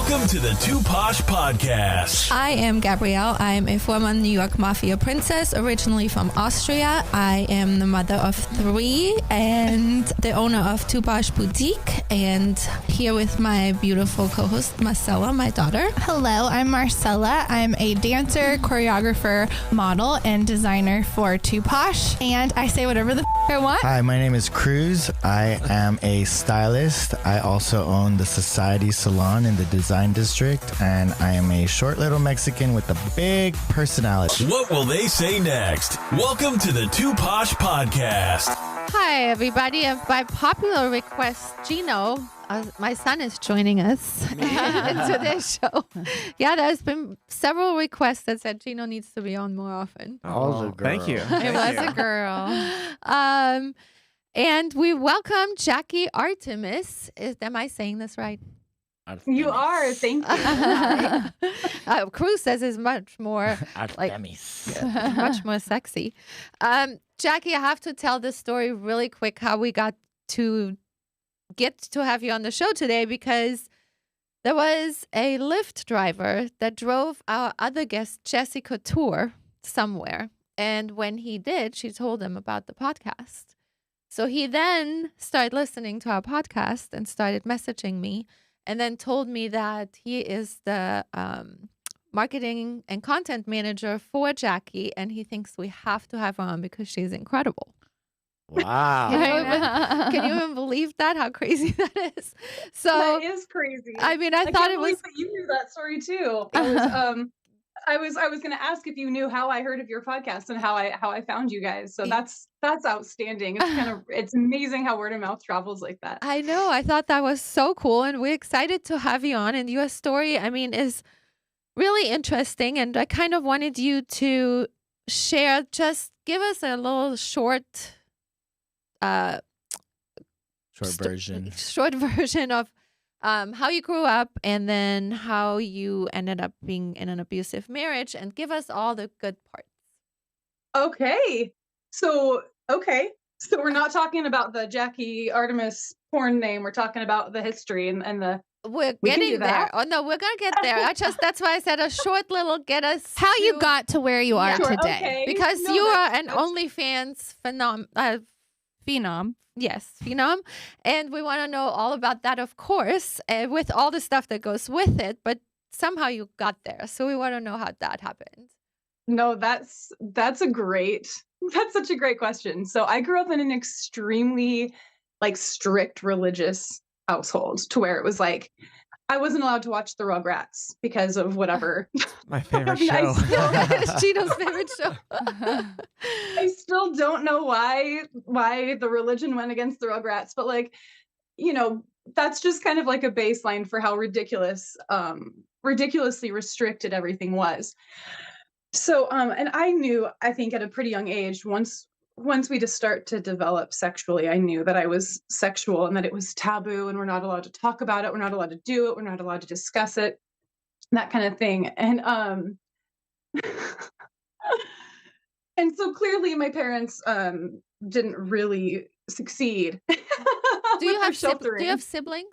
Welcome to the Too Posh Podcast. I am Gabrielle. I'm a former New York Mafia princess, originally from Austria. I am the mother of 3 and the owner of Too Posh Boutique, and here with my beautiful co-host Marcella, my daughter. Hello, I'm Marcella. I'm a dancer, choreographer, model, and designer for Too Posh, and I say whatever the I want. Hi, my name is Cruz. I am a stylist. I also own the Society Salon in the Design District, and I am a short little Mexican with a big personality. What will they say next? Welcome to the Too Posh Podcast. Hi, everybody. By popular request, Gino, my son, is joining us in today's show. Yeah, there's been several requests that said Gino needs to be on more often. Oh, thank you. It was a girl. And we welcome Jackie Artemis. Am I saying this right? You are. Thank you. Cruz says is much more Artemis. much more sexy. Jackie, I have to tell this story really quick, how we got to get to have you on the show today, because there was a Lyft driver that drove our other guest, Jesse Couture, somewhere. And when he did, she told him about the podcast. So he then started listening to our podcast and started messaging me, and then told me that he is the marketing and content manager for Jackie, and he thinks we have to have her on because she's incredible. Wow. Can you even believe that? How crazy that is? So That is crazy. I mean, I thought can't it was. believe that you knew that story too. I was going to ask if you knew how I heard of your podcast and how I found you guys. So that's outstanding. It's amazing how word of mouth travels like that. I know. I thought that was so cool, and we're excited to have you on. And your story, I mean, is really interesting. And I kind of wanted you to share. Just give us a little short version of how you grew up, and then how you ended up being in an abusive marriage, and give us all the good parts. Okay. So we're not talking about the Jackie Artemis porn name. We're talking about the history and the. We're We can getting do that. there. Oh no, we're gonna get there. That's why I said a short little get us How you to- got to where you are Sure, today. okay. because No, you are that's- an that's- OnlyFans Phenom. Yes, phenom, and we want to know all about that, of course, with all the stuff that goes with it. But somehow you got there, so we want to know how that happened. No, that's such a great question. So I grew up in an extremely strict religious household, to where it was like I wasn't allowed to watch the Rugrats because of whatever. My favorite I show. It's Gino's favorite show. I still don't know why the religion went against the Rugrats, but that's just kind of like a baseline for how ridiculously restricted everything was. So and I knew, I think at a pretty young age, once we just start to develop sexually, I knew that I was sexual and that it was taboo, and we're not allowed to talk about it, we're not allowed to do it, we're not allowed to discuss it, that kind of thing. And and so clearly my parents didn't really succeed. Do you have sheltering. Do you have siblings?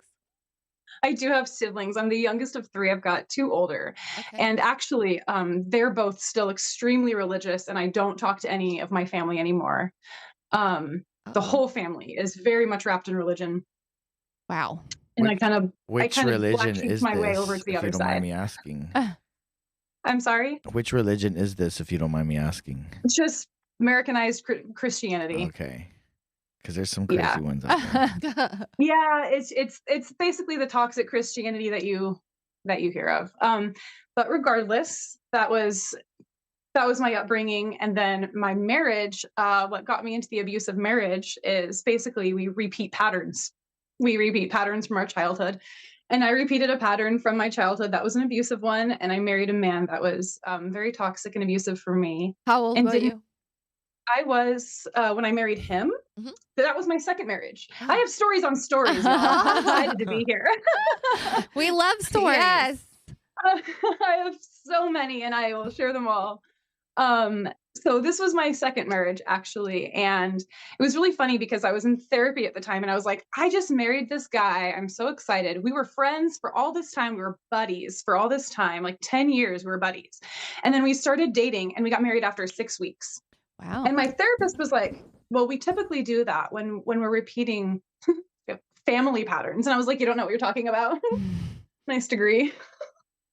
I do have siblings. I'm the youngest of 3. I've got 2 older. Okay. And actually, they're both still extremely religious, and I don't talk to any of my family anymore. The whole family is very much wrapped in religion. Wow. And Which I kind of religion black sheeped is my this, way over to the if other you don't mind side. me asking? I'm sorry? Which religion is this, if you don't mind me asking? It's just Americanized Christianity. Okay. Because there's some crazy Yeah. ones out there. Yeah, it's basically the toxic Christianity that you hear of. But regardless, that was my upbringing. And then my marriage, what got me into the abusive marriage is basically we repeat patterns. We repeat patterns from our childhood. And I repeated a pattern from my childhood that was an abusive one. And I married a man that was very toxic and abusive for me. How old And were didn't- you? I was, when I married him, Mhm. that was my second marriage. I have stories on stories, y'all. I'm excited to be here. We love stories. Yes. I have so many, and I will share them all. So this was my second marriage, actually. And it was really funny because I was in therapy at the time and I was like, I just married this guy. I'm so excited. We were friends for all this time. We were buddies for all this time, like 10 years, we were buddies. And then we started dating and we got married after 6 weeks. Wow. And my therapist was like, well, we typically do that when we're repeating family patterns. And I was like, you don't know what you're talking about. Nice degree.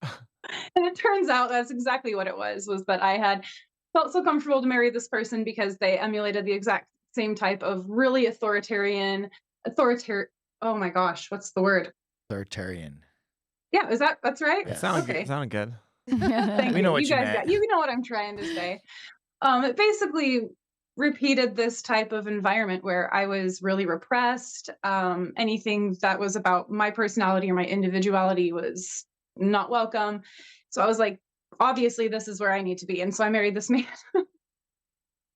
And it turns out that's exactly what it was that I had felt so comfortable to marry this person because they emulated the exact same type of really authoritarian, oh my gosh, what's the word? Authoritarian. Yeah, that's right? Yeah. It sounded Okay. good. It sounded good. Thank We know what you you guys meant. you know what I'm trying to say. It basically repeated this type of environment where I was really repressed. Anything that was about my personality or my individuality was not welcome. So I was like, obviously, this is where I need to be. And so I married this man.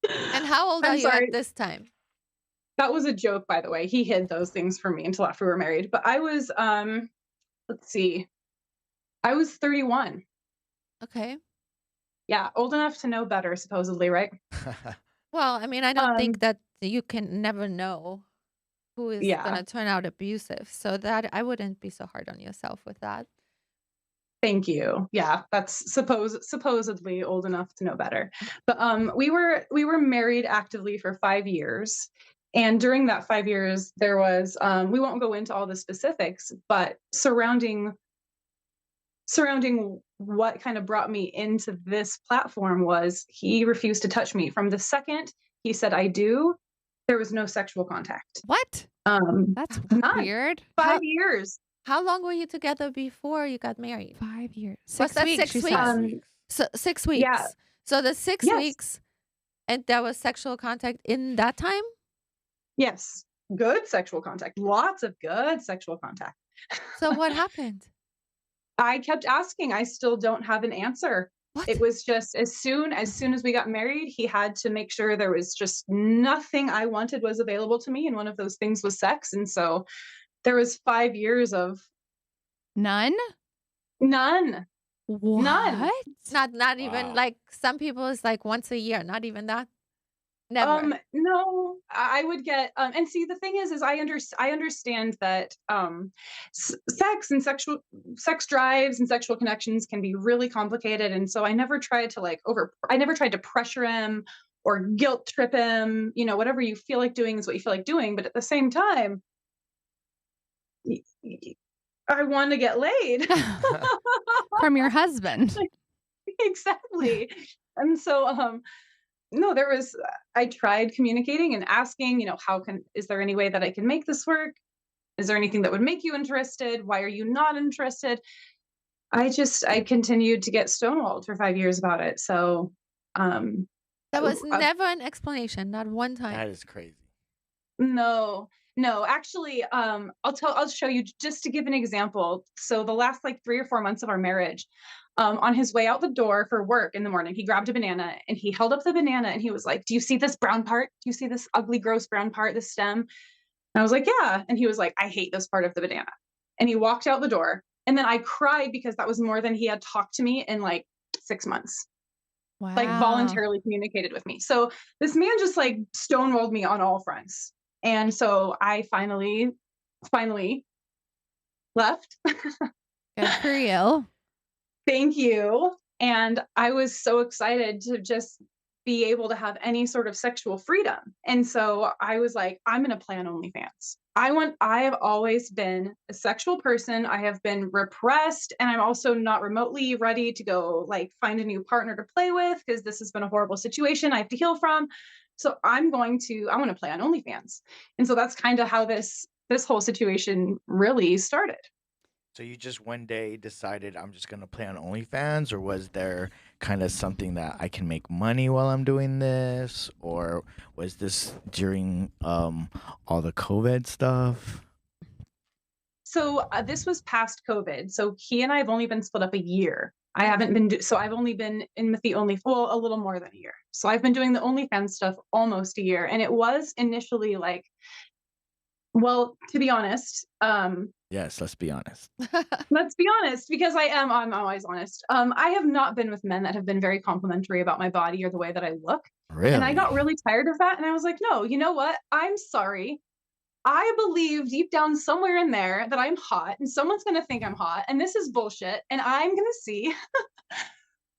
And how old I'm are you sorry. at this time? That was a joke, by the way. He hid those things from me until after we were married. But I was, let's see, I was 31. Okay. Yeah, old enough to know better, supposedly, right? Well, I mean, I don't think that you can never know who is Yeah. going to turn out abusive. So that I wouldn't be so hard on yourself with that. Thank you. Yeah, that's supposedly old enough to know better. But we were married actively for 5 years. And during that 5 years, there was we won't go into all the specifics, but surrounding what kind of brought me into this platform was he refused to touch me. From the second he said I do, there was no sexual contact. What? Um That's None. weird. 5 years. How long were you together before you got married? 5 years. Was 6 that weeks, 6 she weeks? said. So 6 weeks. Yeah. So the 6 Yes. weeks, and there was sexual contact in that time? Yes. Good sexual contact. Lots of good sexual contact. So what happened? I kept asking. I still don't have an answer. What? It was just as soon as we got married, he had to make sure there was just nothing I wanted was available to me. And one of those things was sex. And so there was 5 years of None? none. What? Not even Wow. like some people is like once a year, not even that. Never. No, I would get and see the thing is I understand that sex and sex drives and sexual connections can be really complicated, and so I never tried to pressure him or guilt trip him. You know, whatever you feel like doing is what you feel like doing, but at the same time I want to get laid. From your husband. Exactly. And so no, I tried communicating and asking, is there any way that I can make this work? Is there anything that would make you interested? Why are you not interested? I continued to get stonewalled for 5 years about it. So There was I- never an explanation, not one time. That is crazy. no, actually, I'll show you just to give an example. So the last like 3 or 4 months of our marriage, on his way out the door for work in the morning, he grabbed a banana and he held up the banana and he was like, "Do you see this brown part? Do you see this ugly, gross brown part, the stem?" And I was like, "Yeah." And he was like, "I hate this part of the banana." And he walked out the door. And then I cried because that was more than he had talked to me in like 6 months. Wow. Like voluntarily communicated with me. So this man just like stonewalled me on all fronts. And so I finally left. Good for you. Thank you. And I was so excited to just be able to have any sort of sexual freedom. And so I was like, I'm going to plan OnlyFans. I have always been a sexual person. I have been repressed, and I'm also not remotely ready to go like find a new partner to play with because this has been a horrible situation I have to heal from. So I want to play on OnlyFans. And so that's kind of how this whole situation really started. So you just one day decided I'm just gonna play on OnlyFans, or was there kind of something that I can make money while I'm doing this, or was this during all the COVID stuff? So this was past COVID. So he and I have only been split up a year. I haven't been so I've only been in with the a little more than a year. So I've been doing the OnlyFans stuff almost a year, and it was initially like Well, to be honest, Yes, let's be honest. let's be honest, because I'm always honest. I have not been with men that have been very complimentary about my body or the way that I look. Really? And I got really tired of that. And I was like, no, you know what? I'm sorry. I believe deep down somewhere in there that I'm hot and someone's going to think I'm hot. And this is bullshit. And I'm going to see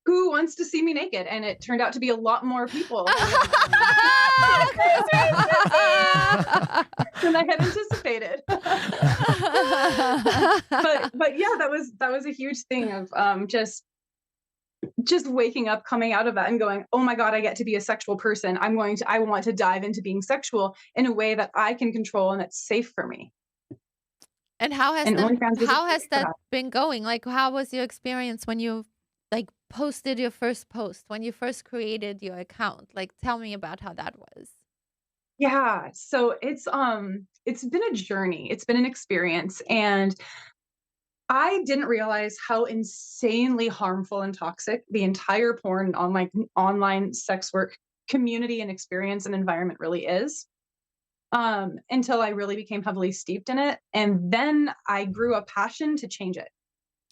who wants to see me naked. And it turned out to be a lot more people than I had anticipated. but yeah, that was a huge thing of just waking up, coming out of that and going, oh my God, I get to be a sexual person. I want to dive into being sexual in a way that I can control and that's safe for me. And how has that been going? Like, how was your experience when you like posted your first post, when you first created your account? Like, tell me about how that was. Yeah. So it's been a journey. It's been an experience. And I didn't realize how insanely harmful and toxic the entire porn and online sex work community and experience and environment really is, until I really became heavily steeped in it. And then I grew a passion to change it.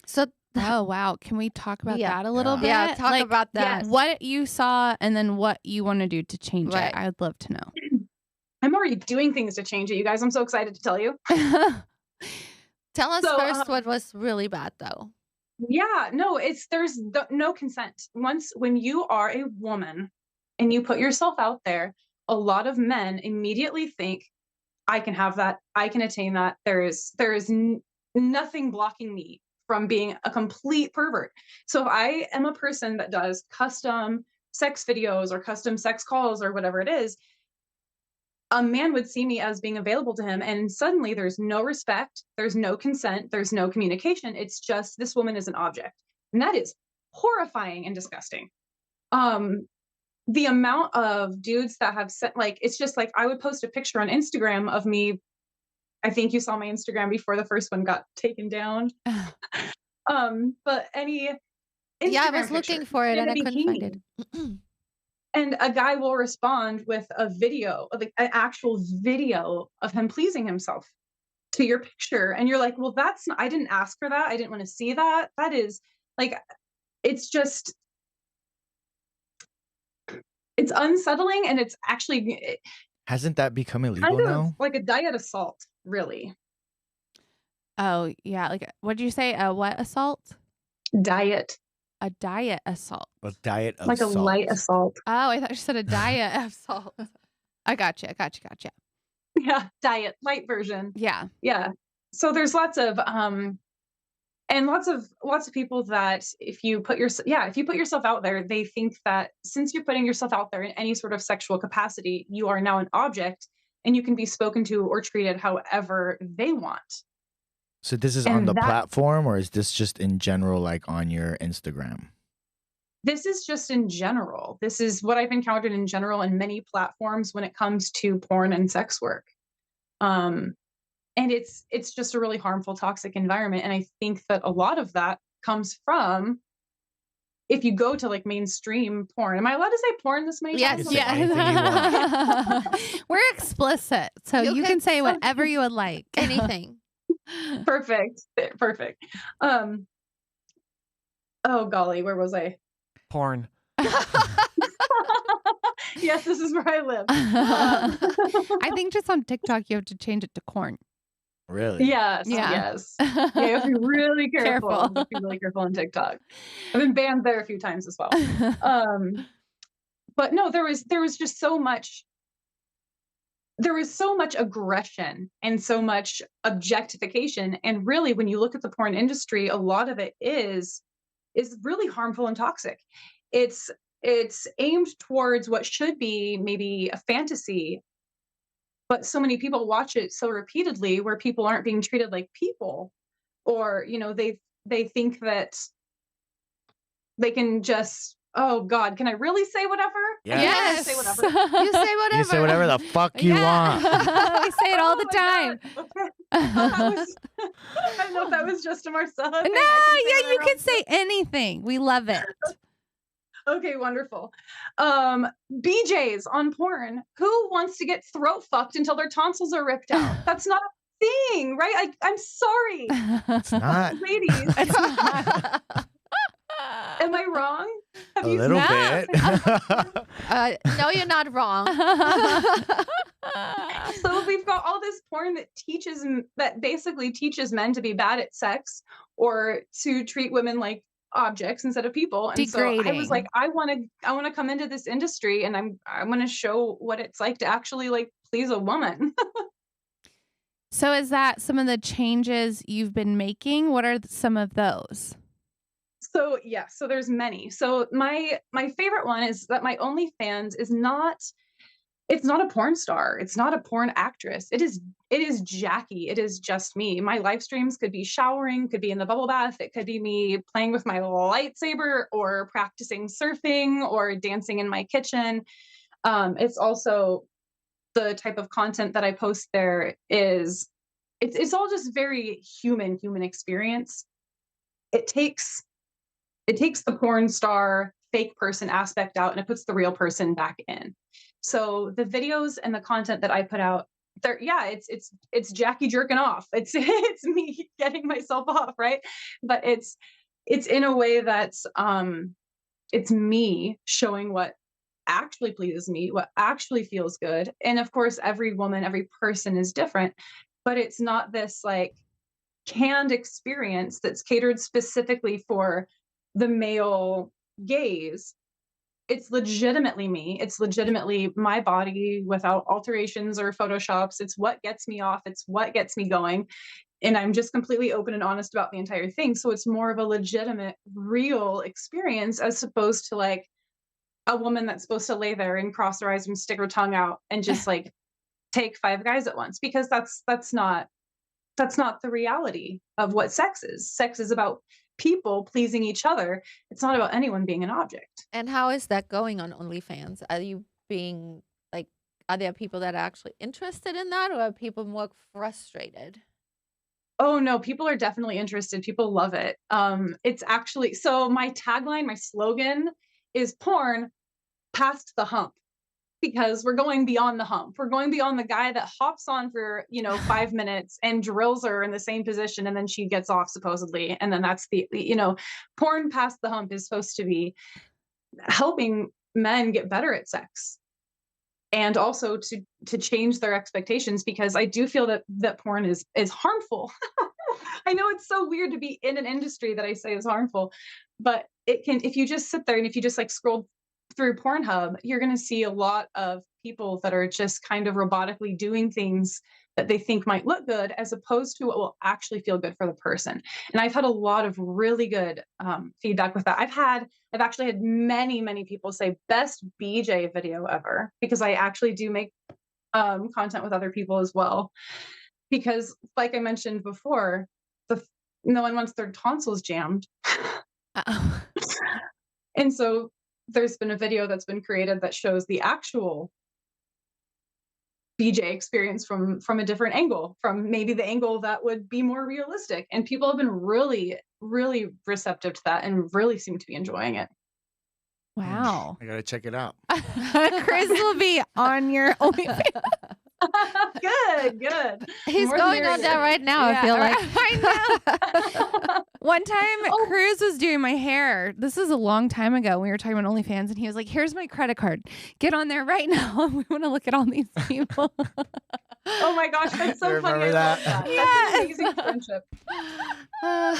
So, oh, wow. Can we talk about that a little bit? Yeah, talk about that. Yes. What you saw and then what you want to do to change it. I would love to know. I'm already doing things to change it, you guys. I'm so excited to tell you. Tell us first what was really bad, though. Yeah, no, there's no consent. When you are a woman and you put yourself out there, a lot of men immediately think, I can have that, I can attain that. There is nothing blocking me from being a complete pervert. So if I am a person that does custom sex videos or custom sex calls or whatever it is, a man would see me as being available to him, and suddenly there's no respect, there's no consent, there's no communication. It's just this woman is an object, and that is horrifying and disgusting. The amount of dudes that have sent, like, it's just like I would post a picture on Instagram of me. I think you saw my Instagram before the first one got taken down. But any Instagram I was looking for it and I couldn't find it. And a guy will respond with a video, like an actual video of him pleasing himself to your picture. And you're like, well, I didn't ask for that. I didn't want to see that. That is like, it's unsettling. And it's actually, hasn't that become illegal now? Like a diet assault, really. Oh, yeah. Like, what did you say? What assault? Diet. A diet assault. A diet assault. Like a light assault. Oh, I thought you said a diet assault. I gotcha. Yeah, diet, light version. Yeah. Yeah. So there's lots of people that if you put yourself out there, they think that since you're putting yourself out there in any sort of sexual capacity, you are now an object and you can be spoken to or treated however they want. So this is on the platform, or is this just in general, like on your Instagram? This is just in general. This is what I've encountered in general in many platforms when it comes to porn and sex work. And it's just a really harmful, toxic environment. And I think that a lot of that comes from, if you go to like mainstream porn. Am I allowed to say porn this many times? Yes. We're explicit, so you can say whatever you would like. Anything. Perfect. Oh golly, where was I? Porn. Yes, this is where I live. I think just on TikTok you have to change it to corn. Really? Yes. Yeah. Yes. Yeah, you have to be really careful. You have to be really careful on TikTok. I've been banned there a few times as well. But no, there was just so much. There was so much aggression and so much objectification. And really, when you look at the porn industry, a lot of it is really harmful and toxic. It's aimed towards what should be maybe a fantasy, but so many people watch it so repeatedly where people aren't being treated like people, or, they think that they can just, oh God, can I really say whatever? Yes. Say whatever. You say whatever. You say whatever the fuck you want. We say it all the time. Okay. I don't know if that was just to Marcella. No, you can say anything. We love it. Okay, wonderful. BJs on porn. Who wants to get throat fucked until their tonsils are ripped out? That's not a thing, right? I'm sorry, It's not. ladies. It's not. Am I wrong? Have A you little No. bit. No, you're not wrong. So we've got all this porn that basically teaches men to be bad at sex or to treat women like objects instead of people. And so I was like, I want to come into this industry, and I want to show what it's like to actually like please a woman. So is that some of the changes you've been making? What are some of those? So yeah, so there's many. So my favorite one is that my OnlyFans is not, it's not a porn star. It's not a porn actress. It is Jackie. It is just me. My live streams could be showering, could be in the bubble bath. It could be me playing with my lightsaber or practicing surfing or dancing in my kitchen. It's also the type of content that I post there is, it's all just very human experience. It takes the porn star fake person aspect out and it puts the real person back in. So the videos and the content that I put out there, yeah, it's Jackie jerking off. It's me getting myself off, right? But it's in a way that's it's me showing what actually pleases me, what actually feels good. And of course, every woman, every person is different, but it's not this like canned experience that's catered specifically for the male gaze. It's legitimately me. It's legitimately my body without alterations or photoshops. It's what gets me off. It's what gets me going. And I'm just completely open and honest about the entire thing. So it's more of a legitimate, real experience as opposed to like a woman that's supposed to lay there and cross her eyes and stick her tongue out and just like take 5 guys at once, because that's not the reality of what sex is. Sex is about people pleasing each other. It's not about anyone being an object. And how is that going on OnlyFans? Are you being like, are there people that are actually interested in that, or are people more frustrated? Oh no, people are definitely interested. People love it. It's actually, so my tagline, my slogan is porn past the hump, because we're going beyond the hump. We're going beyond the guy that hops on for, 5 minutes and drills her in the same position and then she gets off supposedly. And then that's porn past the hump is supposed to be helping men get better at sex and also to change their expectations, because I do feel that porn is harmful. I know it's so weird to be in an industry that I say is harmful, but it can, if you just sit there and if you just like scroll through Pornhub, you're going to see a lot of people that are just kind of robotically doing things that they think might look good as opposed to what will actually feel good for the person. And I've had a lot of really good feedback with that. I've actually had many people say best BJ video ever, because I actually do make content with other people as well. Because like I mentioned before, no one wants their tonsils jammed. And so there's been a video that's been created that shows the actual BJ experience from a different angle, from maybe the angle that would be more realistic. And people have been really, really receptive to that and really seem to be enjoying it. Wow. I gotta check it out. Chris will be on your OnlyFans. Good. He's More going the on there merrier. right now, I feel like. I know. One time, Cruz was doing my hair. This is a long time ago. We were talking about OnlyFans, and he was like, "Here's my credit card. Get on there right now. We want to look at all these people." Oh my gosh, that's so I funny. remember I love that. that. Yeah. That's an amazing friendship.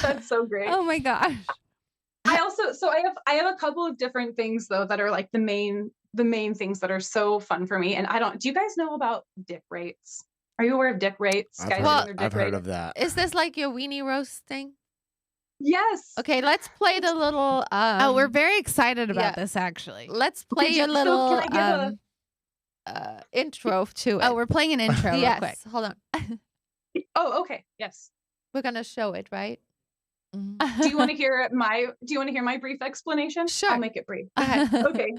That's so great. Oh my gosh. I have a couple of different things though that are like the main things that are so fun for me. And do you guys know about dick rates? Are you aware of dick rates? I've Guys heard, getting their dick I've heard rated? of that. Is this like your weenie roast thing? Yes. Okay, let's play the little We're very excited about yeah. this, actually. let's play Okay, your so little can I intro to it. Oh, we're playing an intro real yes. quick. Hold on. Oh, okay. Yes. We're gonna show it, right? Mhm. Do you want to hear my brief explanation? Sure. I'll make it brief. Go ahead. Okay.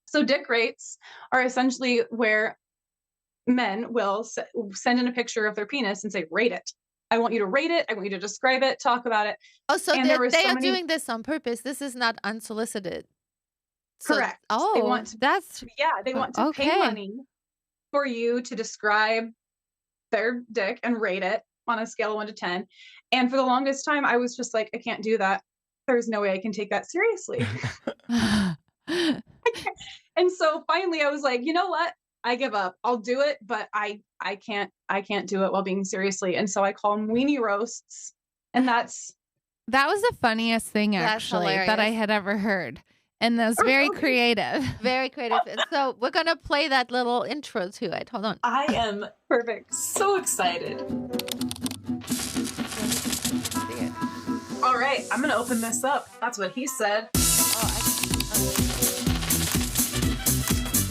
So dick rates are essentially where men will send in a picture of their penis and say, rate it. I want you to rate it. I want you to describe it, talk about it. Oh, so And there were they so are many- doing this on purpose. This is not unsolicited. So, Correct. They oh, want to, that's they want to pay okay. money for you to describe their dick and rate it on a scale of 1 to 10. And for the longest time, I was just like, I can't do that. There's no way I can take that seriously. And so finally I was like, you know what? I give up. I'll do it, but I can't do it while being seriously. And so I call them weenie roasts. And that was the funniest thing That's actually that I hilarious. had ever heard. And that was very creative. Very creative. And so we're going to play that little intro to it. Hold on. I am perfect. so excited. All right, I'm gonna open this up. That's what he said.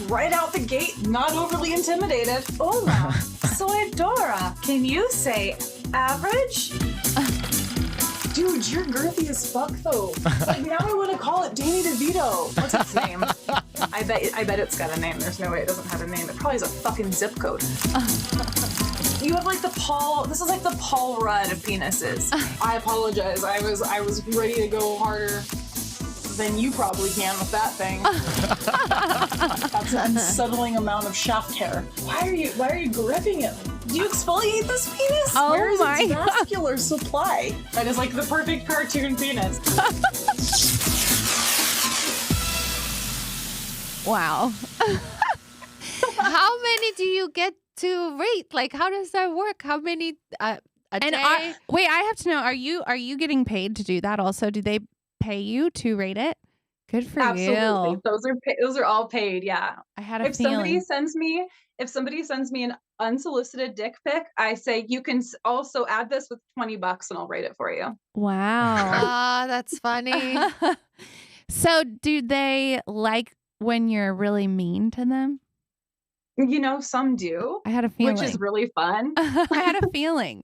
Right out the gate, not overly intimidated. Hola, soy Dora. Can you say average? Dude, you're girthy as fuck though. Like, now I want to call it Danny DeVito. What's its name? I bet it's got a name. There's no way it doesn't have a name. It probably has a fucking zip code. You have like this is like the Paul Rudd of penises. I apologize. I was ready to go harder than you probably can with that thing. That's an unsettling amount of shaft hair. Why are you gripping it? Do you exfoliate this penis? Oh Where is my its God. vascular supply? That is like the perfect cartoon penis. Wow. How many do you get to rate? Like, how does that work? How many a day? Wait, I have to know, are you getting paid to do that also? Do they pay you to rate it? Good for Absolutely. you. Those are all paid. Yeah. I had a If feeling. somebody sends me an unsolicited dick pic, I say you can also add this with $20 and I'll rate it for you. Wow. Ah, that's funny. So do they like when you're really mean to them? You know, some do, I had a feeling. which is really fun. I had a feeling.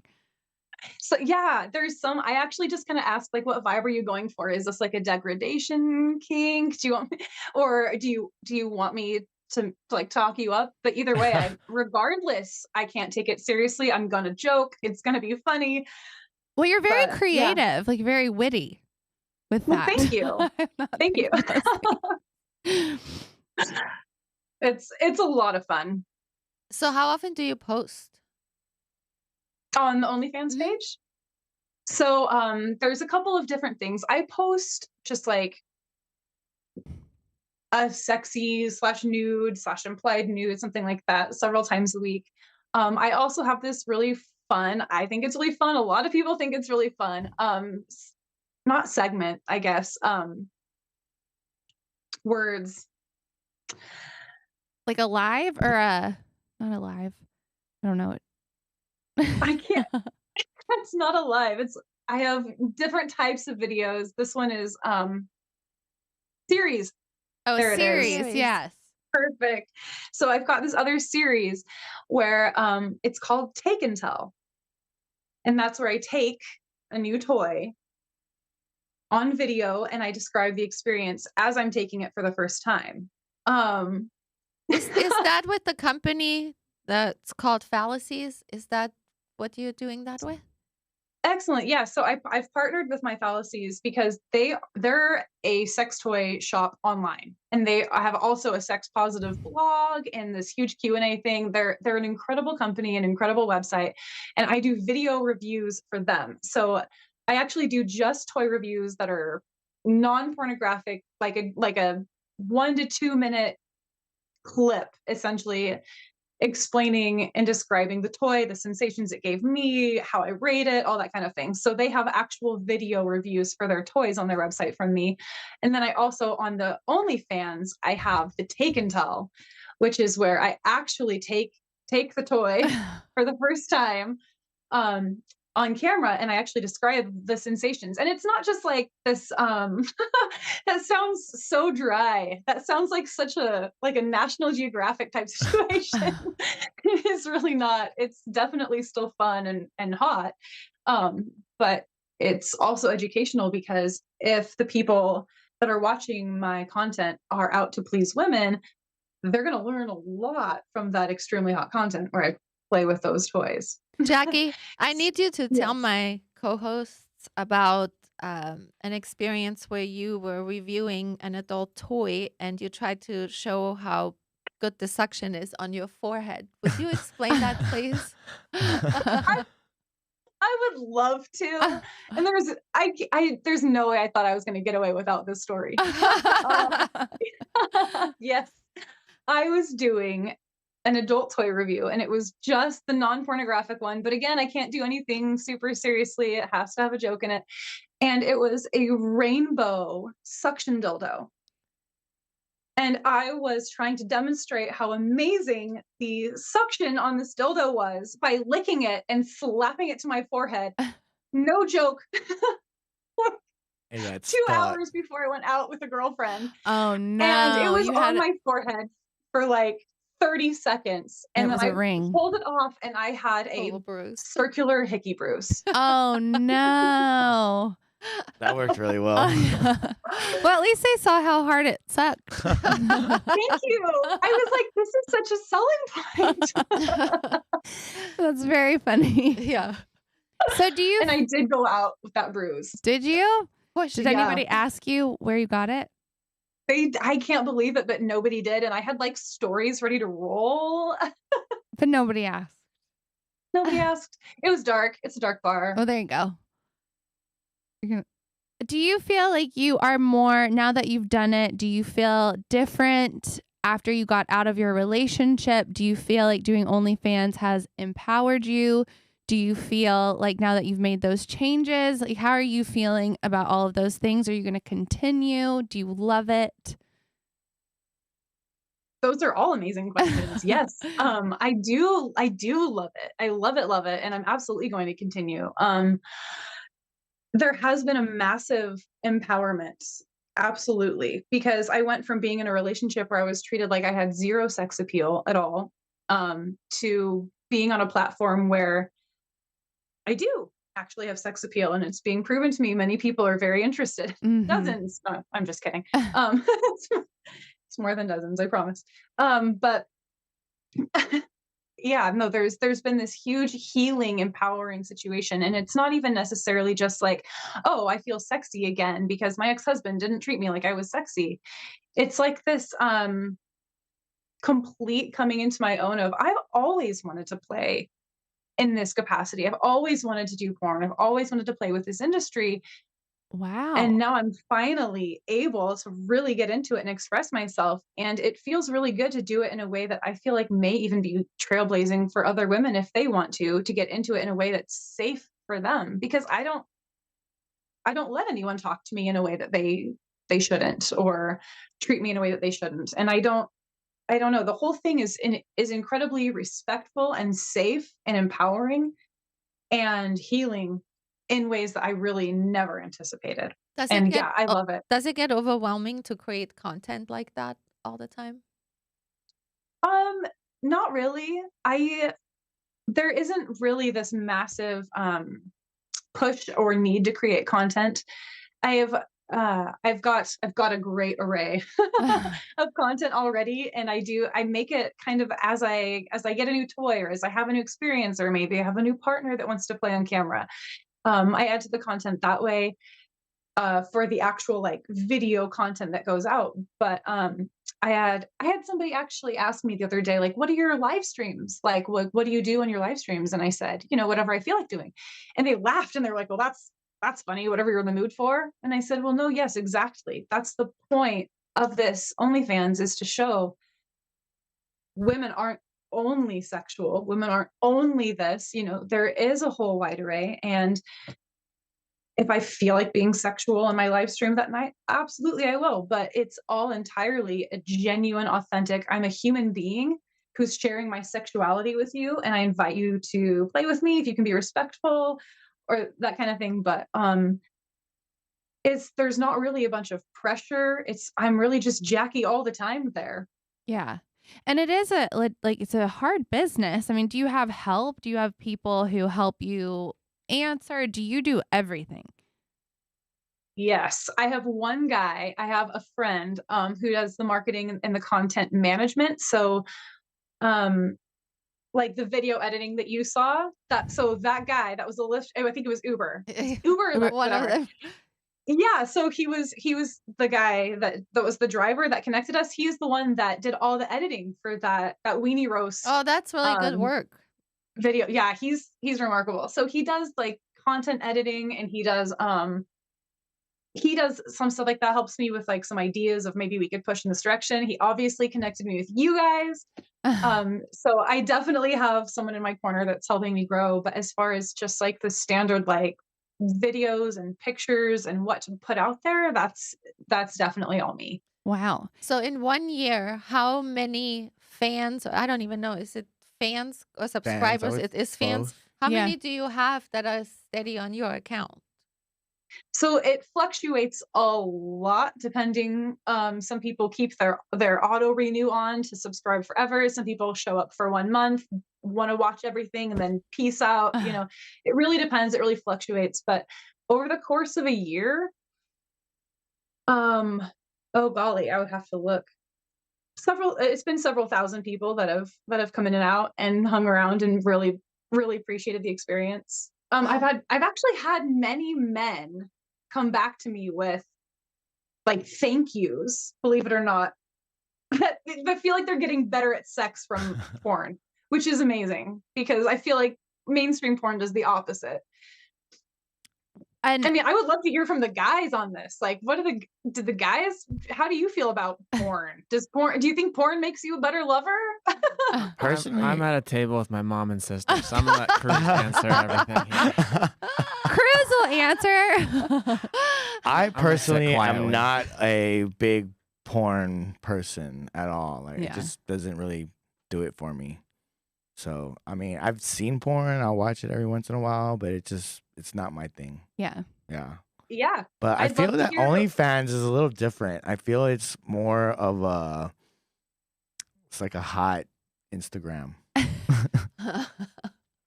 So yeah, there's some. I actually just kind of ask, like, what vibe are you going for? Is this like a degradation kink? Do you want me, or do you want me to like talk you up? But either way, regardless, I can't take it seriously. I'm gonna joke. It's gonna be funny. Well, you're very But, creative, yeah. like very witty with Well, that. thank you. Thank you. It's a lot of fun. So how often do you post? On the OnlyFans Mhm. page. So there's a couple of different things. I post just like a sexy / nude / implied nude, something like that, several times a week. I also have this really fun, I think it's really fun. A lot of people think it's really fun. Not segment, I guess. Words. Like a live or a not a live. I don't know it. I can't. It's not alive. I have different types of videos. This one is series. Oh, There a it is. series. Yes. Perfect. So I've got this other series where it's called Take and Tell. And that's where I take a new toy on video and I describe the experience as I'm taking it for the first time. Is that with the company that's called Fallacies? Is that what you're doing that with? Excellent. Yeah. So I've partnered with my Fallacies because they're a sex toy shop online, and they have also a sex positive blog and this huge Q&A thing. They're an incredible company, an incredible website, and I do video reviews for them. So I actually do just toy reviews that are non-pornographic, like a 1 to 2 minute clip, essentially explaining and describing the toy, the sensations it gave me, how I rate it, all that kind of thing. So they have actual video reviews for their toys on their website from me. And then I also, on the OnlyFans, I have the Take and Tell, which is where I actually take the toy for the first time on camera, and I actually describe the sensations. And it's not just like this that sounds so dry. That sounds like such a National Geographic type situation. It's really not. It's definitely still fun and hot. But it's also educational, because if the people that are watching my content are out to please women, they're going to learn a lot from that extremely hot content where I play with those toys. Jackie, I need you to tell Yes. my co-hosts about an experience where you were reviewing an adult toy and you tried to show how good the suction is on your forehead. Would you explain that, please? I would love to. And there's no way I thought I was going to get away without this story. Yes, I was doing an adult toy review, and it was just the non-pornographic one. But again, I can't do anything super seriously. It has to have a joke in it. And it was a rainbow suction dildo. And I was trying to demonstrate how amazing the suction on this dildo was by licking it and slapping it to my forehead. No joke. And that 2 spot. hours before I went out with a girlfriend. Oh no! And it was You had on my forehead for like 30 seconds. It And was then a I ring. pulled it off and I had a Total bruise. circular hickey bruise. Oh no! That worked really well. Well, at least they saw how hard it sucked. Thank you. I was like, this is such a selling point. That's very funny. Yeah. So do you? And I did go out with that bruise. Did you? Did Yeah. anybody ask you where you got it? I can't believe it, but nobody did. And I had like stories ready to roll. But nobody asked. Nobody asked. It was dark. It's a dark bar. Oh, there you go. Do you feel like you are more, now that you've done it, do you feel different after you got out of your relationship? Do you feel like doing OnlyFans has empowered you? Do you feel like now that you've made those changes, like how are you feeling about all of those things? Are you going to continue? Do you love it? Those are all amazing questions. Yes. I do love it. I love it. And I'm absolutely going to continue. There has been a massive empowerment. Absolutely. Because I went from being in a relationship where I was treated like I had zero sex appeal at all, to being on a platform where I do actually have sex appeal, and it's being proven to me. Many people are very interested. Mhm. Dozens. No, I'm just kidding. It's more than dozens, I promise. But yeah, no, there's been this huge healing, empowering situation. And it's not even necessarily just like, oh, I feel sexy again because my ex-husband didn't treat me like I was sexy. It's like this complete coming into my own of, I've always wanted to play in this capacity. I've always wanted to do porn. I've always wanted to play with this industry. Wow. And now I'm finally able to really get into it and express myself. And it feels really good to do it in a way that I feel like may even be trailblazing for other women if they want to get into it in a way that's safe for them. Because I don't let anyone talk to me in a way that they shouldn't, or treat me in a way that they shouldn't. And I don't know. The whole thing is incredibly respectful and safe and empowering and healing in ways that I really never anticipated. I love it. Does it get overwhelming to create content like that all the time? Not really. There isn't really this massive push or need to create content. I've got a great array of content already, and I make it kind of as I get a new toy, or as I have a new experience, or maybe I have a new partner that wants to play on camera. I add to the content that way for the actual like video content that goes out. But I had somebody actually ask me the other day, like, what are your live streams? Like, what do you do on your live streams? And I said, whatever I feel like doing. And they laughed and they were like, well, that's funny, whatever you're in the mood for. And I said, well, no, yes, exactly. That's the point of this OnlyFans, is to show women aren't only sexual. Women aren't only this, there is a whole wide array. And if I feel like being sexual in my live stream that night, absolutely I will. But it's all entirely a genuine, authentic, I'm a human being who's sharing my sexuality with you. And I invite you to play with me if you can be respectful or that kind of thing. But there's not really a bunch of pressure. I'm really just Jackie all the time there. Yeah. And it is it's a hard business. I mean, do you have help? Do you have people who help you answer? Do you do everything? Yes, I have one guy. I have a friend who does the marketing and the content management. So, like the video editing that you saw, that guy, that was a list. I think it was Uber. Uber, One of whatever. them. Yeah, so he was the guy that was the driver that connected us. He's the one that did all the editing for that weenie roast Oh, that's really good work. video. Yeah, he's remarkable. So he does like content editing, and he does some stuff like that, helps me with like some ideas of maybe we could push in this direction. He obviously connected me with you guys. So I definitely have someone in my corner that's helping me grow. But as far as just like the standard like videos and pictures and what to put out there, that's definitely all me. Wow. So in 1 year, how many fans, I don't even know, is it fans or subscribers? would- It is fans. both. How Yeah. many do you have that are steady on your account? So it fluctuates a lot depending. Some people keep their auto renew on to subscribe forever. Some people show up for 1 month, want to watch everything, and then peace out. You know, it really depends. It really fluctuates. But over the course of a year, oh golly, I would have to look. It's been several thousand people that have come in and out and hung around and really appreciated the experience. I've actually had many men come back to me with like thank yous, believe it or not. I feel like they're getting better at sex from porn, which is amazing because I feel like mainstream porn does the opposite. And I mean, I would love to hear from the guys on this. Like, did the guys, how do you feel about porn? Do you think porn makes you a better lover? Personally, I'm at a table with my mom and sister, so I'm gonna let Cruz answer everything here. Cruz will answer. I personally quietly. am not a big porn person at all. Like, Yeah. it just doesn't really do it for me. So, I mean, I've seen porn. I'll watch it every once in a while, but it's not my thing. Yeah. Yeah. Yeah. But I I'd feel love to that hear- OnlyFans is a little different. I feel it's more of it's like a hot Instagram.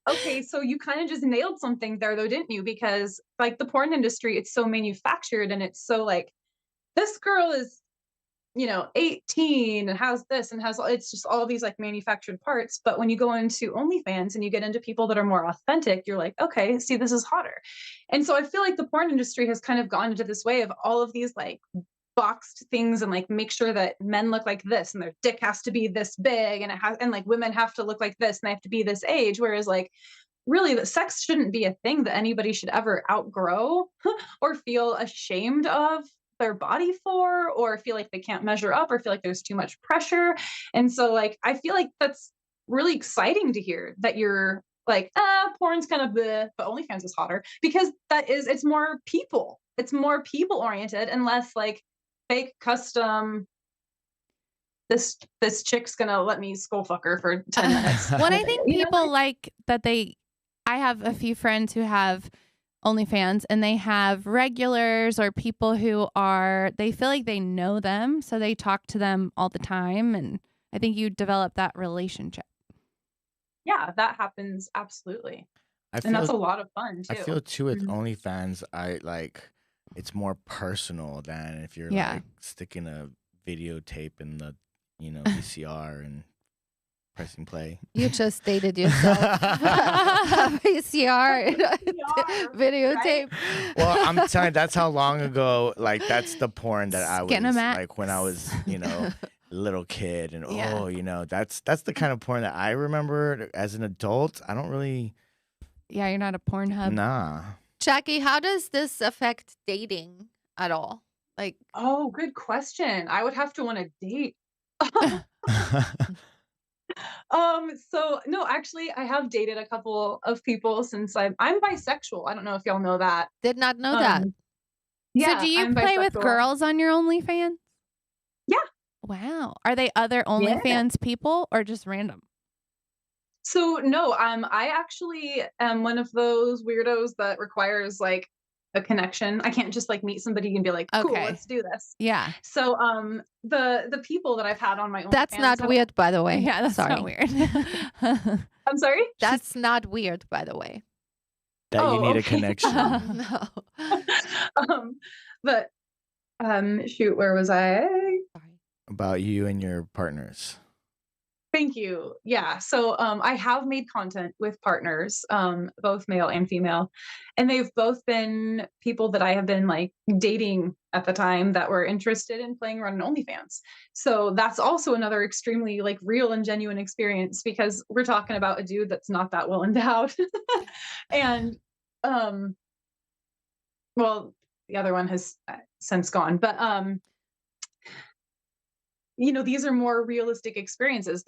Okay, so you kind of just nailed something there though, didn't you? Because like the porn industry, it's so manufactured and it's so like this girl is, 18 and has this and it's just all these like manufactured parts. But when you go into OnlyFans and you get into people that are more authentic, you're like, okay, see, this is hotter. And so I feel like the porn industry has kind of gone into this way of all of these like boxed things and like make sure that men look like this and their dick has to be this big and like women have to look like this and they have to be this age. Whereas like really the sex shouldn't be a thing that anybody should ever outgrow or feel ashamed of their body for, or feel like they can't measure up or feel like there's too much pressure. And so like I feel like that's really exciting to hear that you're like, porn's kind of bleh, but OnlyFans is hotter because it's more people oriented and less like fake custom. This chick's gonna let me skull fuck her for 10 minutes. Well, I think people like that I have a few friends who have OnlyFans and they have regulars or people who they feel like they know them. So they talk to them all the time. And I think you develop that relationship. Yeah, that happens. Absolutely. And And that's a lot of fun too. I feel too with Mhm. OnlyFans, it's more personal than if you're Yeah. like sticking a videotape in the VCR and pressing play. You just dated yourself. VCR videotape. Well, I'm telling you, that's how long ago. Like that's the porn that I was Skinemax. like when I was little kid, and Yeah. that's the kind of porn that I remember as an adult. I don't really. Yeah, you're not a Pornhub. Nah. Jackie, how does this affect dating at all? Like, Oh, good question. I would have to want to date. So no, actually, I have dated a couple of people since I'm bisexual. I don't know if y'all know that. did not know that. Yeah. So do you I'm play with bisexual. girls on your OnlyFans? Yeah. Wow. Are they other OnlyFans people or just random? So no, I actually am one of those weirdos that requires like a connection. I can't just like meet somebody and be like, cool, Okay. let's do this. Yeah. So the people that I've had on my OnlyFans. That's not have- weird, by the way. Yeah, that's Sorry. not weird. I'm sorry? That's not weird, by the way. That you Oh, need a okay. connection. No. But shoot, where was I? About you and your partners. Thank you. Yeah. So I have made content with partners, both male and female, and they've both been people that I have been like dating at the time that were interested in playing around in OnlyFans. So that's also another extremely like real and genuine experience because we're talking about a dude that's not that well endowed. And well, the other one has since gone, but these are more realistic experiences.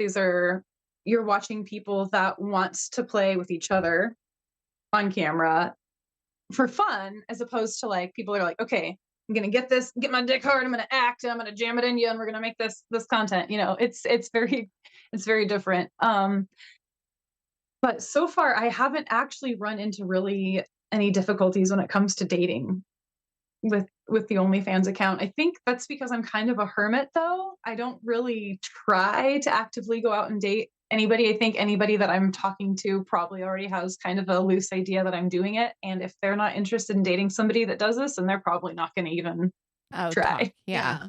You're watching people that want to play with each other on camera for fun, as opposed to like people are like, okay, I'm gonna get my dick hard, I'm gonna act, and I'm gonna jam it in you, and we're gonna make this content. It's very different. But so far, I haven't actually run into really any difficulties when it comes to dating with the OnlyFans account. I think that's because I'm kind of a hermit, though. I don't really try to actively go out and date anybody. I think anybody that I'm talking to probably already has kind of a loose idea that I'm doing it. And if they're not interested in dating somebody that does this, then they're probably not going to even try. Yeah.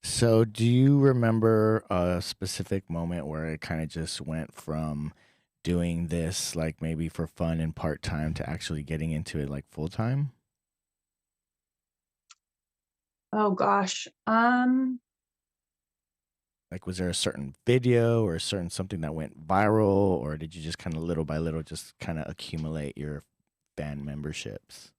So do you remember a specific moment where it kind of just went from doing this like maybe for fun and part-time to actually getting into it like full-time? Oh gosh. Like, was there a certain video or a certain something that went viral, or did you just kind of little by little just kind of accumulate your fan memberships?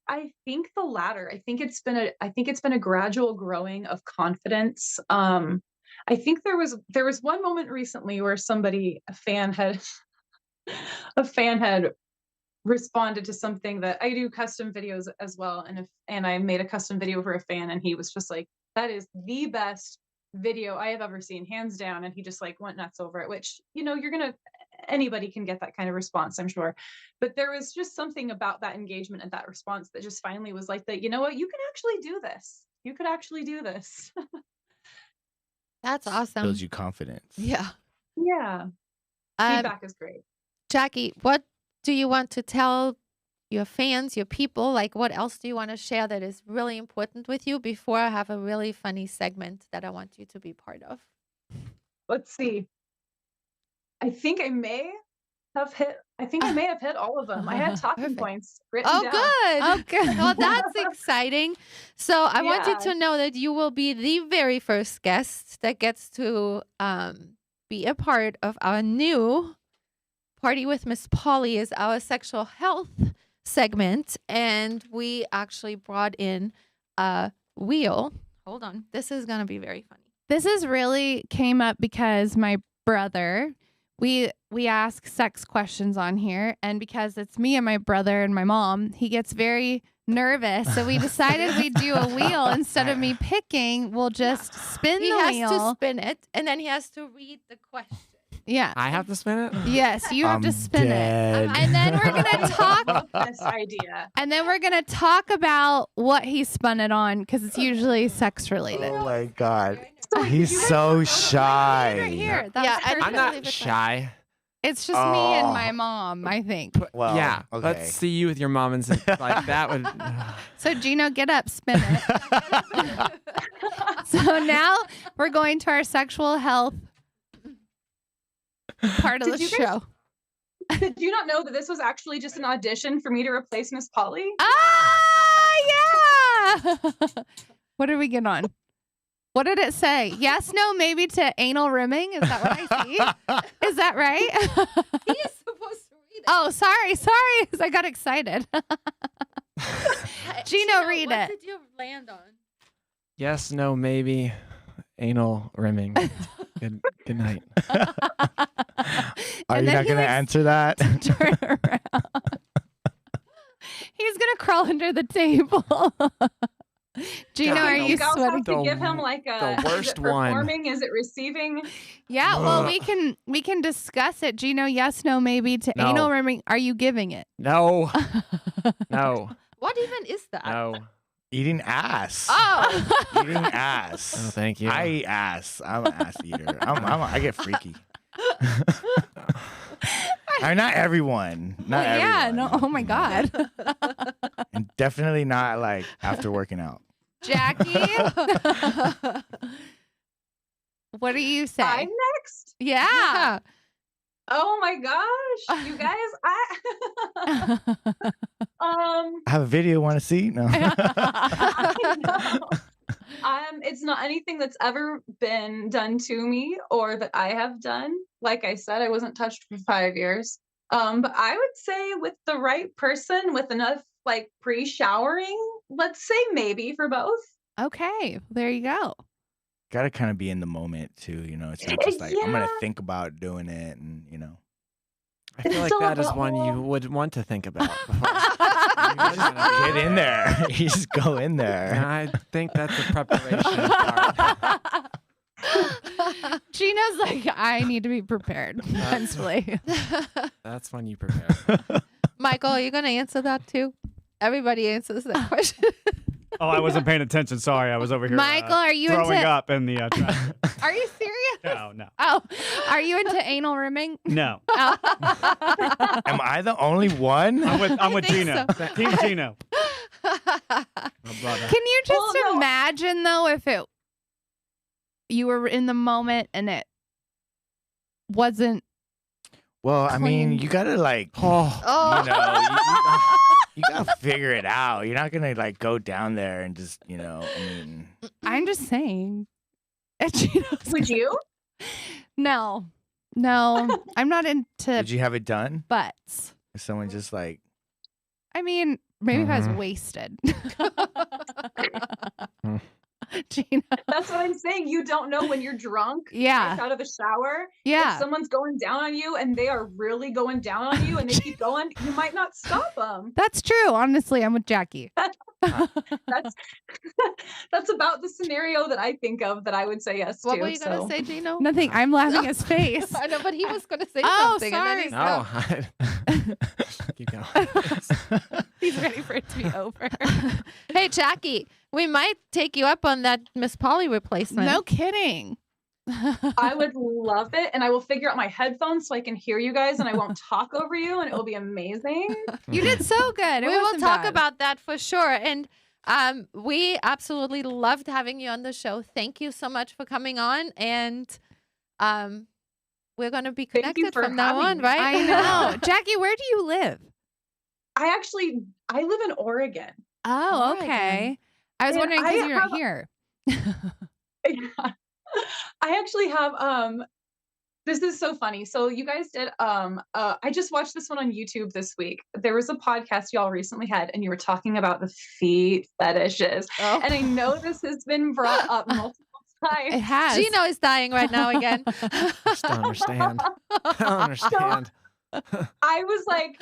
I think the latter. I think it's been a gradual growing of confidence. I think there was one moment recently where a fan had responded to something that I do custom videos as well, and I made a custom video for a fan, and he was just like, that is the best video I have ever seen, hands down, and he just like went nuts over it, which anybody can get that kind of response, I'm sure, but there was just something about that engagement and that response that just finally was like, that you know what, you can actually do this. That's awesome. Builds you confidence. Yeah. Feedback is great. Jackie, what do you want to tell your fans, your people? Like, what else do you want to share that is really important with you before I have a really funny segment that I want you to be part of? Let's see. I think I may have hit all of them. I had talking Perfect. points written Oh, down. good. Oh, good. Well, that's exciting. So I want you Yeah. to know that you will be the very first guest that gets to be a part of our new Party with Miss Polly is our sexual health segment. And we actually brought in a wheel. Hold on. This is going to be very funny. This is really came up because my brother, we ask sex questions on here, and because it's me and my brother and my mom, he gets very nervous. So we decided we'd do a wheel instead of me picking. We'll just spin He the has wheel. to spin it, and then he has to read the question. Yeah. I have to spin it? Yes, you have to spin it. And then we're gonna talk. This idea. And then we're gonna talk about what he spun it on because it's usually sex related. Oh my God. So He's so Right shy. here. That's Yeah, the and I'm perfect not leave it shy. It's just me and Oh. my mom, I think. Well, yeah. okay. Let's see you with your mom and like that would. So Gino, get up, spin it. So now we're going to our sexual health part of Did the you guys- show. Did you not know that this was actually just an audition for me to replace Miss Polly? Ah, yeah. What did we get on? What did it say? Yes, no, maybe to anal rimming. Is that what I see? Is that right? He is supposed to read it. Oh, sorry. I got excited. Gino, read what it. did you land on? Yes, no, maybe. Anal rimming. Good night. Are And you then not he going to likes answer that? to turn around. He's gonna crawl under the table. Gino, God, are no. you You guys sweating? have to The give him like a the worst is it one. performing? Is it receiving? Yeah, well, Ugh. we can discuss it. Gino, yes, no, maybe to No. anal rimming. Are you giving it? No. No. What even is that? No. Eating ass. Oh, Eating ass. Oh, thank you. I eat ass. I'm an ass eater. I get freaky. Not everyone. Not Well, yeah, everyone. no. Oh my God, And definitely not like after working out. Jackie. What do you say? I'm next. Yeah. Oh my gosh, you guys! I have a video. Want to see? No. I know. It's not anything that's ever been done to me or that I have done. Like I said, I wasn't touched for 5 years. But I would say with the right person, with enough like pre-showering, let's say maybe for both. Okay. There you go. Gotta kind of be in the moment too. It's not just like I'm gonna Yeah. think about doing it, and I feel like So that is the one you whole- would want to think about. get in there. You just go in there. And I think that's a preparation part. Gina's like, I need to be prepared mentally. That's when you prepare. Michael, are you going to answer that too? Everybody answers that question. Oh, I wasn't paying attention. Sorry, I was over here. Michael, are you throwing into? up in the traffic? Are you serious? No. Oh, are you into anal rimming? No. Oh. Am I the only one? I'm with think Gino. Team Gino. My brother. Can you just Well, no. imagine though if you were in the moment and it wasn't Well, I mean, Clean. you gotta like, Oh. you gotta figure it out. You're not gonna like go down there and just, I mean, I'm just saying. And Gino's Would you? No. I'm not into did you have it done? butts. Or someone just like, I mean, maybe if I was Mhm. wasted. Mm. Gina. That's what I'm saying. You don't know when you're drunk. Yeah. Fresh out of the shower. Yeah. If someone's going down on you and they are really going down on you and they keep going, you might not stop them. That's true. Honestly, I'm with Jackie. That's that's about the scenario that I think of that I would say yes What to. were you going to so. say, Gino? Nothing. I'm laughing his face. I know, but he was going to say Oh, something. And then he sorry. No. stopped. Keep going. He's ready for it to be over. Hey, Jackie, we might take you up on that Miss Polly replacement. No kidding. I would love it, and I will figure out my headphones so I can hear you guys, and I won't talk over you, and it will be amazing. You did so good. It We will wasn't talk bad. about that for sure. And we absolutely loved having you on the show. Thank you so much for coming on. And we're going to be Thank you connected for from now having on, me. right? I know. Jackie, where do you live? I live in Oregon. Oh, Oregon. okay. I was And wondering I because you're not have- here. I actually have this is so funny. So you guys did I just watched this one on YouTube this week. There was a podcast y'all recently had and you were talking about the feet fetishes. Oh. And I know this has been brought up multiple It times. has. Gino is dying right now again. I just don't understand. I don't understand. I was like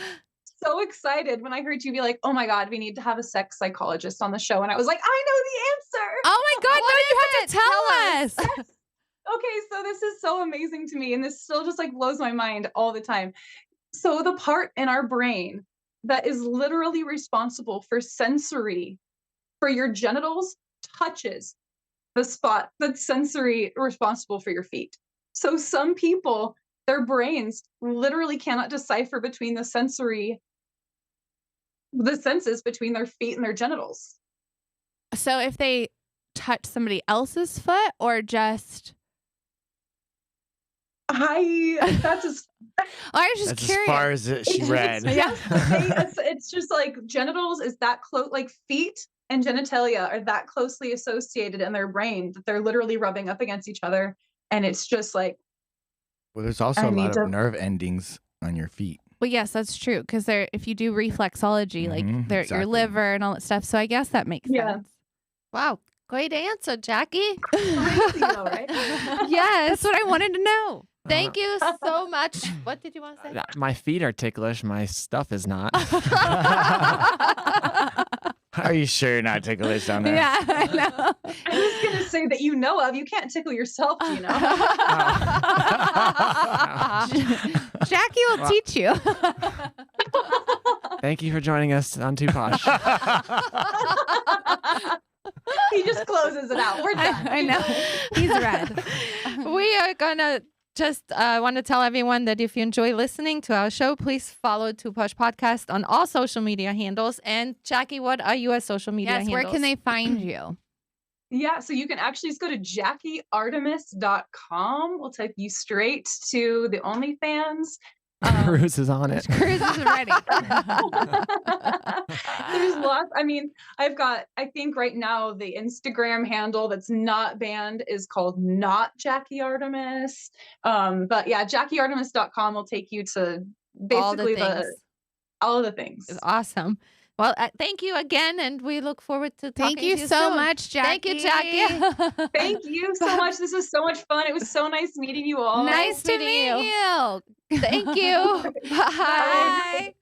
so excited when I heard you be like, "Oh my god, we need to have a sex psychologist on the show." And I was like, "I know the answer." Oh my God, What no, you is have to tell us. Okay, so this is so amazing to me, and this still just like blows my mind all the time. So the part in our brain that is literally responsible for sensory, for your genitals, touches the spot that's sensory responsible for your feet. So some people, their brains literally cannot decipher between the senses between their feet and their genitals. So if they touch somebody else's foot or just That's just I was just that's curious. as far as she read. It's just like genitals is that close, like feet and genitalia are that closely associated in their brain that they're literally rubbing up against each other. And it's just like, Well, there's also I a need lot to- of nerve endings on your feet. Well, yes, that's true. Because if you do reflexology, like Mhm, your exactly. liver and all that stuff. So I guess that makes Yeah. sense. Wow. Great answer, Jackie. crazy though, right? Yes. That's what I wanted to know. Thank you so much. What did you want to say? My feet are ticklish. My stuff is not. Are you sure you're not ticklish down there? Yeah, I know. I'm just gonna say that you know of. You can't tickle yourself, you know. Jackie will teach you. Thank you for joining us on Too Posh. He just closes it out. We're done. I know. He's red. We are going to just want to tell everyone that if you enjoy listening to our show, please follow Two Push Podcast on all social media handles. And Jackie, what are your social media Yes, handles? where can they find you? Yeah, so you can actually just go to JackieArtemis.com. We'll take you straight to the OnlyFans. Cruz is on it. Cruz is ready. There's lots. I mean, I think right now the Instagram handle that's not banned is called not Jackie Artemis. But yeah, JackieArtemis.com will take you to basically all of the things. It's awesome. Well, thank you again, and we look forward to talking Thank you to you so soon. much, Jackie. Thank you, Jackie. Thank you so much. This was so much fun. It was so nice meeting you all. Nice to meet you. Thank you. Bye.